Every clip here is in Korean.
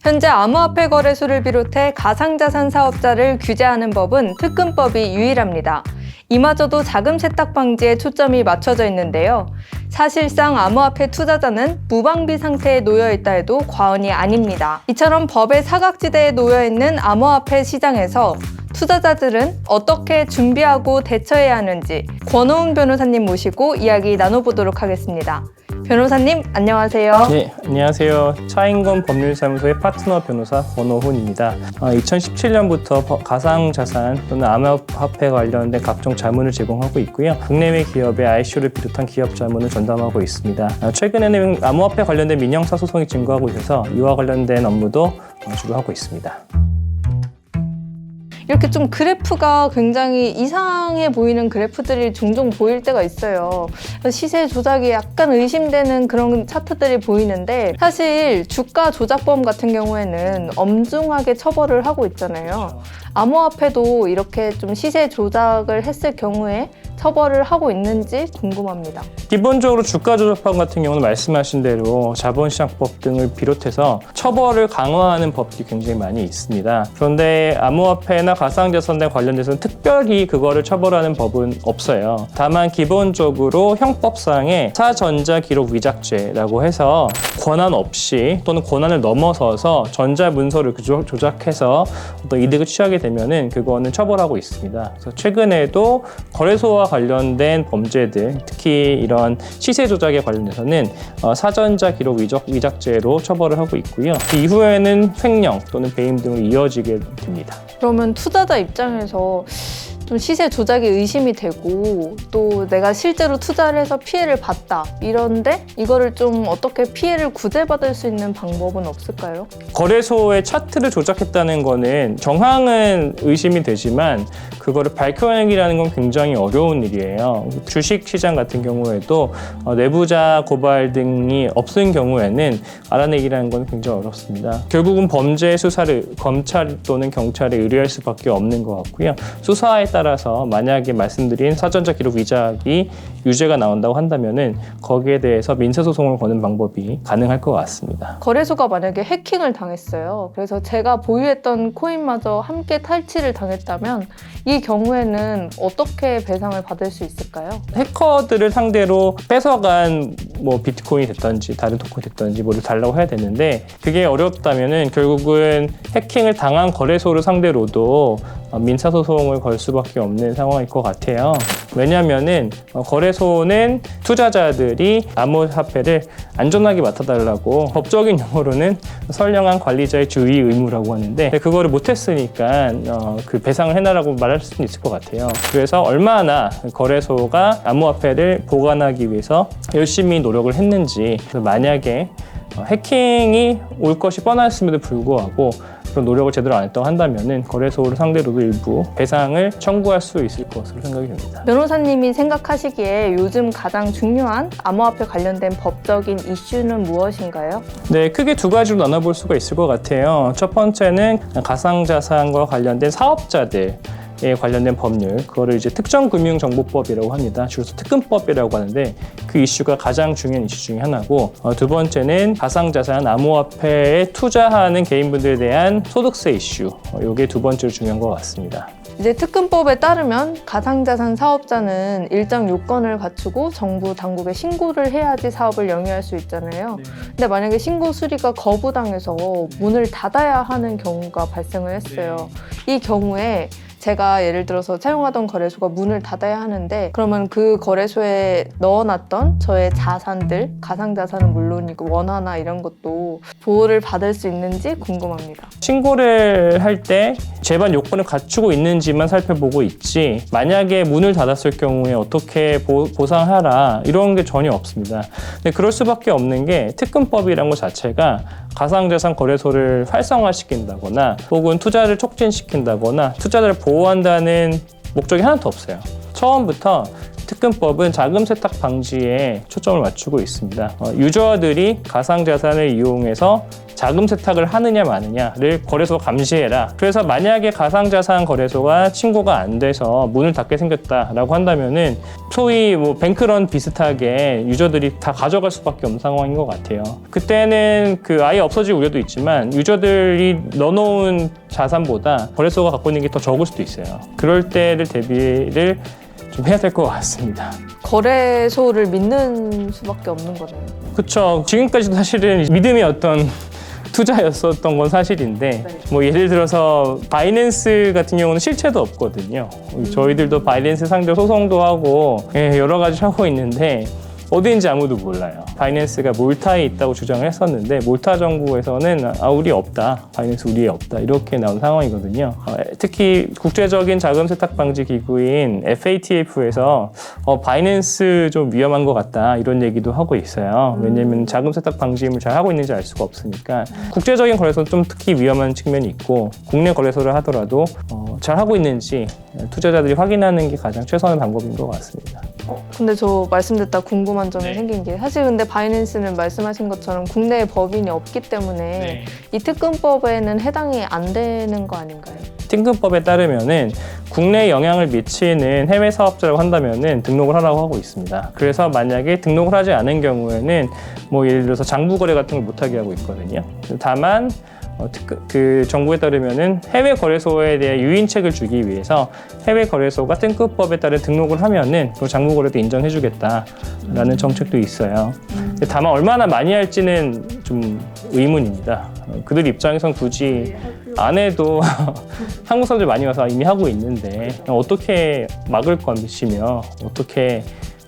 현재 암호화폐 거래소를 비롯해 가상자산 사업자를 규제하는 법은 특근법이 유일합니다. 이마저도 자금 세탁 방지에 초점이 맞춰져 있는데요. 사실상 암호화폐 투자자는 무방비 상태에 놓여 있다 해도 과언이 아닙니다. 이처럼 법의 사각지대에 놓여 있는 암호화폐 시장에서 투자자들은 어떻게 준비하고 대처해야 하는지 권호웅 변호사님 모시고 이야기 나눠보도록 하겠습니다. 변호사님, 안녕하세요. 네, 안녕하세요. 차인건 법률사무소의 파트너 변호사 권호훈입니다. 2017년부터 가상자산 또는 암호화폐 관련된 각종 자문을 제공하고 있고요. 국내외 기업의 ICO를 비롯한 기업 자문을 전담하고 있습니다. 최근에는 암호화폐 관련된 민형사 소송이 증가하고 있어서 이와 관련된 업무도 주로 하고 있습니다. 이렇게 좀 그래프가 굉장히 이상해 보이는 그래프들이 종종 보일 때가 있어요. 시세 조작이 약간 의심되는 그런 차트들이 보이는데 사실 주가 조작범 같은 경우에는 엄중하게 처벌을 하고 있잖아요. 암호화폐도 이렇게 좀 시세 조작을 했을 경우에 처벌을 하고 있는지 궁금합니다. 기본적으로 주가 조작범 같은 경우는 말씀하신 대로 자본시장법 등을 비롯해서 처벌을 강화하는 법들이 굉장히 많이 있습니다. 그런데 암호화폐나 가상자산에 관련돼서는 특별히 그거를 처벌하는 법은 없어요. 다만 기본적으로 형법상의 사전자기록 위작죄라고 해서 권한 없이 또는 권한을 넘어서서 전자문서를 조작해서 어떤 이득을 취하게 되면은 그거는 처벌하고 있습니다. 그래서 최근에도 거래소와 관련된 범죄들, 특히 이런 시세 조작에 관련해서는 사전자 기록 위작죄로 처벌을 하고 있고요. 그 이후에는 횡령 또는 배임 등으로 이어지게 됩니다. 그러면 투자자 입장에서 좀 시세 조작이 의심이 되고 또 내가 실제로 투자를 해서 피해를 봤다 이런데 이거를 좀 어떻게 피해를 구제받을 수 있는 방법은 없을까요? 거래소의 차트를 조작했다는 거는 정황은 의심이 되지만 그거를 밝혀내기라는 건 굉장히 어려운 일이에요. 주식시장 같은 경우에도 내부자 고발 등이 없은 경우에는 알아내기라는 건 굉장히 어렵습니다. 결국은 범죄 수사를 검찰 또는 경찰에 의뢰할 수밖에 없는 것 같고요. 수사에 따라서 만약에 말씀드린 사전자 기록 위작이 유죄가 나온다고 한다면은 거기에 대해서 민사소송을 거는 방법이 가능할 것 같습니다. 거래소가 만약에 해킹을 당했어요. 그래서 제가 보유했던 코인마저 함께 탈취를 당했다면 이 경우에는 어떻게 배상을 받을 수 있을까요? 해커들을 상대로 뺏어간 비트코인이 됐든지 다른 토큰이 됐든지 뭐를 달라고 해야 되는데 그게 어렵다면은 결국은 해킹을 당한 거래소를 상대로도 민사소송을 걸 수밖에 없는 상황일 것 같아요. 왜냐하면은 거래소는 투자자들이 암호화폐를 안전하게 맡아달라고 법적인 용어로는 선량한 관리자의 주의 의무라고 하는데 그거를 못했으니까 그 배상을 해놔라고 말할 수는 있을 것 같아요. 그래서 얼마나 거래소가 암호화폐를 보관하기 위해서 열심히 노력을 했는지, 만약에 해킹이 올 것이 뻔했음에도 불구하고 그런 노력을 제대로 안 했다고 한다면은 거래소를 상대로도 일부 배상을 청구할 수 있을 것으로 생각이 됩니다. 변호사님이 생각하시기에 요즘 가장 중요한 암호화폐 관련된 법적인 이슈는 무엇인가요? 네, 크게 두 가지로 나눠볼 수가 있을 것 같아요. 첫 번째는 가상자산과 관련된 사업자들 에 관련된 법률, 그거를 이제 특정금융정보법이라고 합니다. 줄여서 특근법이라고 하는데 그 이슈가 가장 중요한 이슈 중에 하나고, 두 번째는 가상자산, 암호화폐에 투자하는 개인분들에 대한 소득세 이슈, 이게 두 번째로 중요한 것 같습니다. 이제 특근법에 따르면 가상자산 사업자는 일정 요건을 갖추고 정부 당국에 신고를 해야지 사업을 영위할 수 있잖아요. 근데 만약에 신고 수리가 거부당해서 문을 닫아야 하는 경우가 발생을 했어요. 이 경우에 제가 예를 들어서 사용하던 거래소가 문을 닫아야 하는데 그러면 그 거래소에 넣어놨던 저의 자산들, 가상자산은 물론이고 원화나 이런 것도 보호를 받을 수 있는지 궁금합니다. 신고를 할 때 제반 요건을 갖추고 있는지만 살펴보고 있지, 만약에 문을 닫았을 경우에 어떻게 보상하라 이런 게 전혀 없습니다. 근데 그럴 수밖에 없는 게 특근법이라는 것 자체가 가상자산 거래소를 활성화시킨다거나 혹은 투자를 촉진시킨다거나 투자자를 보호한다는 목적이 하나도 없어요. 처음부터 특근법은 자금 세탁 방지에 초점을 맞추고 있습니다. 유저들이 가상자산을 이용해서 자금 세탁을 하느냐 마느냐를 거래소가 감시해라. 그래서 만약에 가상자산 거래소가 신고가 안 돼서 문을 닫게 생겼다라고 한다면은 소위 뭐 뱅크런 비슷하게 유저들이 다 가져갈 수밖에 없는 상황인 것 같아요. 그때는 그 아예 없어질 우려도 있지만 유저들이 넣어놓은 자산보다 거래소가 갖고 있는 게 더 적을 수도 있어요. 그럴 때를 대비를 좀 해야 될 것 같습니다. 거래소를 믿는 수밖에 없는 거네요. 그렇죠. 지금까지도 사실은 믿음이 어떤 투자였었던 건 사실인데 네. 뭐 예를 들어서 바이낸스 같은 경우는 실체도 없거든요. 저희들도 바이낸스 상대로 소송도 하고 여러 가지 하고 있는데 어디인지 아무도 몰라요. 바이낸스가 몰타에 있다고 주장을 했었는데 몰타 정부에서는 우리 없다. 바이낸스 우리에 없다. 이렇게 나온 상황이거든요. 특히 국제적인 자금 세탁 방지 기구인 FATF에서 바이낸스 좀 위험한 것 같다. 이런 얘기도 하고 있어요. 왜냐하면 자금 세탁 방지임을 잘 하고 있는지 알 수가 없으니까. 국제적인 거래소는 좀 특히 위험한 측면이 있고 국내 거래소를 하더라도 잘 하고 있는지 투자자들이 확인하는 게 가장 최선의 방법인 것 같습니다. 근데 저 말씀 듣다 궁금한 점이 네. 생긴 게 사실 근데 바이낸스는 말씀하신 것처럼 국내에 법인이 없기 때문에 이 특근법에는 해당이 안 되는 거 아닌가요? 특근법에 따르면은 국내에 영향을 미치는 해외 사업자라고 한다면은 등록을 하라고 하고 있습니다. 그래서 만약에 등록을 하지 않은 경우에는 뭐 예를 들어서 장부 거래 같은 걸 못하게 하고 있거든요. 다만 그 정부에 따르면은 해외 거래소에 대해 유인책을 주기 위해서 해외 거래소가 특근법에 따른 등록을 하면은 그 장부 거래도 인정해주겠다라는 정책도 있어요. 다만 얼마나 많이 할지는 좀 의문입니다. 그들 입장에선 굳이 안 해도 한국 사람들 많이 와서 이미 하고 있는데 어떻게 막을 것이며 어떻게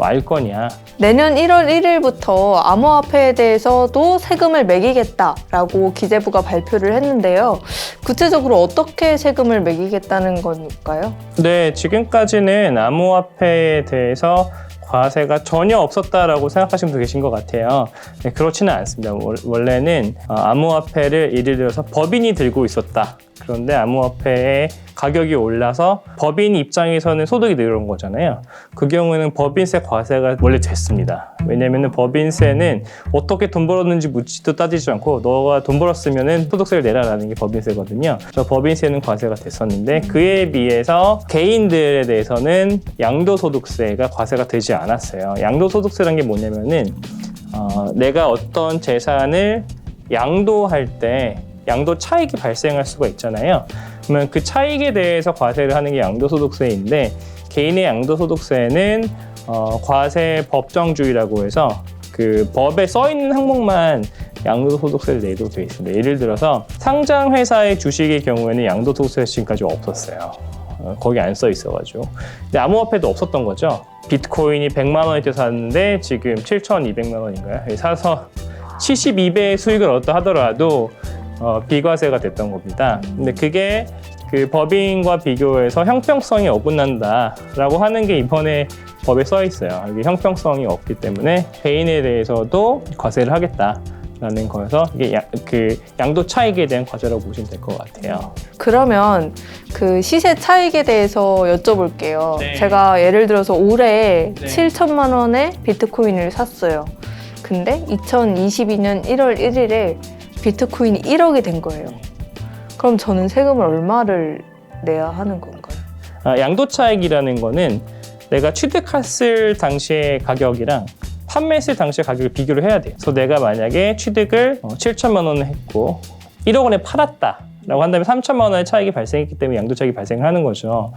알 거냐. 내년 1월 1일부터 암호화폐에 대해서도 세금을 매기겠다라고 기재부가 발표를 했는데요. 구체적으로 어떻게 세금을 매기겠다는 건가요? 네, 지금까지는 암호화폐에 대해서 과세가 전혀 없었다라고 생각하시는 분도 계신 것 같아요. 네, 그렇지는 않습니다. 원래는 암호화폐를 예를 들어서 법인이 들고 있었다. 그런데 암호화폐의 가격이 올라서 법인 입장에서는 소득이 늘어난 거잖아요. 그 경우에는 법인세 과세가 원래 됐습니다. 왜냐하면 법인세는 어떻게 돈 벌었는지 묻지도 따지지 않고 너가 돈 벌었으면 소득세를 내라라는 게 법인세거든요. 그래서 법인세는 과세가 됐었는데 그에 비해서 개인들에 대해서는 양도소득세가 과세가 되지 않았어요. 양도소득세라는 게 뭐냐면은 내가 어떤 재산을 양도할 때 양도 차익이 발생할 수가 있잖아요. 그러면 그 차익에 대해서 과세를 하는 게 양도소득세인데 개인의 양도소득세는 과세 법정주의라고 해서 그 법에 써 있는 항목만 양도소득세를 내도 되어 있습니다. 예를 들어서 상장회사의 주식의 경우에는 양도소득세 지금까지 없었어요. 거기 안 써 있어가지고. 근데 암호화폐도 없었던 거죠. 비트코인이 100만 원에 샀는데 지금 7,200만 원인가요? 사서 72배의 수익을 얻었다 하더라도 비과세가 됐던 겁니다. 근데 그게 그 법인과 비교해서 형평성이 어긋난다라고 하는 게 이번에 법에 써 있어요. 이게 형평성이 없기 때문에 개인에 대해서도 과세를 하겠다라는 거여서 이게 그 양도 차익에 대한 과세라고 보시면 될 것 같아요. 그러면 그 시세 차익에 대해서 여쭤볼게요. 네. 제가 예를 들어서 올해 네. 7천만 원에 비트코인을 샀어요. 근데 2022년 1월 1일에 비트코인이 1억이 된 거예요. 그럼 저는 세금을 얼마를 내야 하는 건가요? 양도차익이라는 거는 내가 취득했을 당시의 가격이랑 판매했을 당시의 가격을 비교를 해야 돼요. 그래서 내가 만약에 취득을 7천만 원을 했고 1억 원에 팔았다라고 한다면 3천만 원의 차익이 발생했기 때문에 양도차익이 발생을 하는 거죠.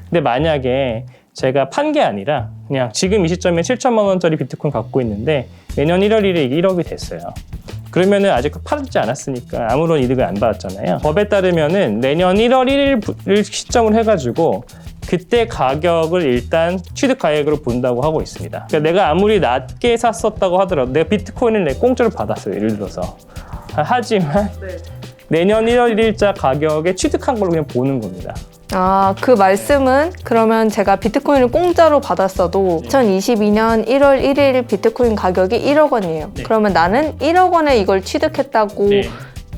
근데 만약에 제가 판 게 아니라 그냥 지금 이 시점에 7천만 원짜리 비트코인 갖고 있는데 내년 1월 1일에 이게 1억이 됐어요. 그러면은 아직 팔지 않았으니까 아무런 이득을 안 받았잖아요. 법에 따르면은 내년 1월 1일을 시점으로 해가지고 그때 가격을 일단 취득 가액으로 본다고 하고 있습니다. 그러니까 내가 아무리 낮게 샀었다고 하더라도 내가 비트코인을 내 공짜로 받았어요. 예를 들어서. 하지만 내년 1월 1일자 가격에 취득한 걸로 그냥 보는 겁니다. 그 말씀은 그러면 제가 비트코인을 공짜로 받았어도 2022년 1월 1일 비트코인 가격이 1억 원이에요. 네. 그러면 나는 1억 원에 이걸 취득했다고 네.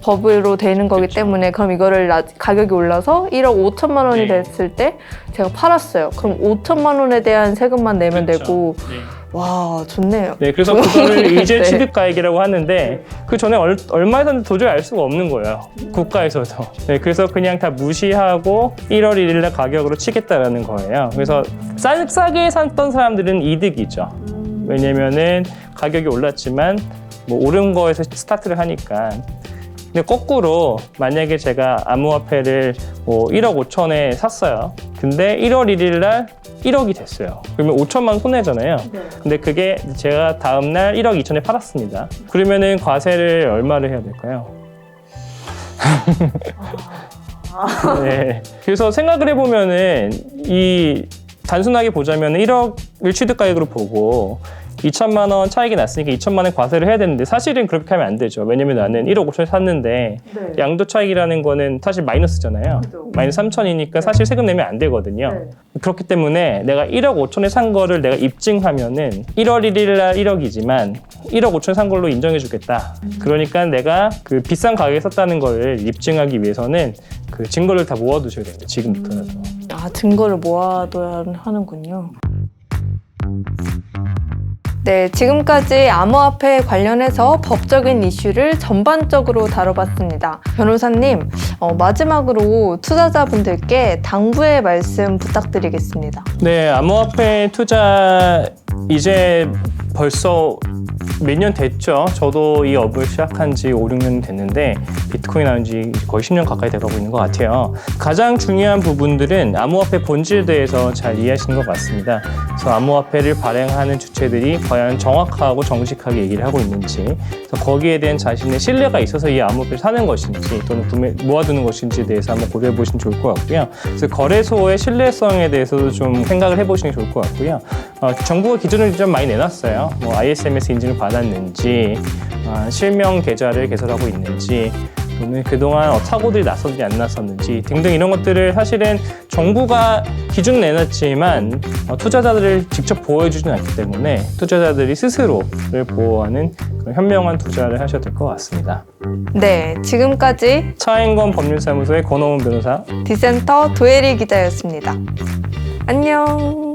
법으로 되는 거기 그쵸. 때문에 그럼 이거를 가격이 올라서 1억 5천만 원이 네. 됐을 때 제가 팔았어요. 그럼 5천만 원에 대한 세금만 내면 그쵸. 되고 네. 와 좋네요. 네, 그래서 그거를 의제 네. 취득가액이라고 하는데 그 전에 얼마에서는 도저히 알 수가 없는 거예요. 국가에서도. 네, 그래서 그냥 다 무시하고 1월 1일 날 가격으로 치겠다라는 거예요. 그래서 싸게 샀던 사람들은 이득이죠. 왜냐면은 가격이 올랐지만 뭐 오른 거에서 스타트를 하니까. 근데 거꾸로 만약에 제가 암호화폐를 뭐 1억 5천에 샀어요. 근데 1월 1일 날 1억이 됐어요. 그러면 5천만 원 손해잖아요. 근데 그게 제가 다음 날 1억 2천에 팔았습니다. 그러면은 과세를 얼마를 해야 될까요? 네. 그래서 생각을 해보면은 단순하게 보자면 1억을 취득가액으로 보고 2천만 원 차익이 났으니까 2천만 원 과세를 해야 되는데 사실은 그렇게 하면 안 되죠. 왜냐면 나는 1억 5천에 샀는데 네. 양도 차익이라는 거는 사실 마이너스잖아요. 그죠. 마이너스 3천이니까 사실 세금 내면 안 되거든요. 네. 그렇기 때문에 내가 1억 5천에 산 거를 내가 입증하면은 1월 1일 날 1억이지만 1억 5천에 산 걸로 인정해 주겠다. 그러니까 내가 그 비싼 가격에 샀다는 걸 입증하기 위해서는 그 증거를 다 모아두셔야 됩니다. 지금부터라도. 아 증거를 모아둬야 하는군요. 네, 지금까지 암호화폐 관련해서 법적인 이슈를 전반적으로 다뤄봤습니다. 변호사님, 마지막으로 투자자분들께 당부의 말씀 부탁드리겠습니다. 네, 암호화폐 투자 이제 벌써 몇 년 됐죠. 저도 이 업을 시작한 지 5, 6년 됐는데 비트코인 나온 지 거의 10년 가까이 돼가고 있는 것 같아요. 가장 중요한 부분들은 암호화폐 본질에 대해서 잘 이해하시는 것 같습니다. 그래서 암호화폐를 발행하는 주체들이 과연 정확하고 정직하게 얘기를 하고 있는지, 그래서 거기에 대한 자신의 신뢰가 있어서 이 암호화폐를 사는 것인지 또는 모아두는 것인지에 대해서 한번 고려해 보시면 좋을 것 같고요. 그래서 거래소의 신뢰성에 대해서도 좀 생각을 해보시는 게 좋을 것 같고요. 정부가 기준을 좀 많이 내놨어요. 뭐 ISMS 인증을 받았는지, 실명 계좌를 개설하고 있는지, 또는 그동안 사고들이 났었는지 안 났었는지 등등 이런 것들을 사실은 정부가 기준 내놨지만 투자자들을 직접 보호해주지는 않기 때문에 투자자들이 스스로를 보호하는 그런 현명한 투자를 하셔야 될 것 같습니다. 네, 지금까지 차인건 법률사무소의 권호은 변호사, 디센터 도혜리 기자였습니다. 안녕.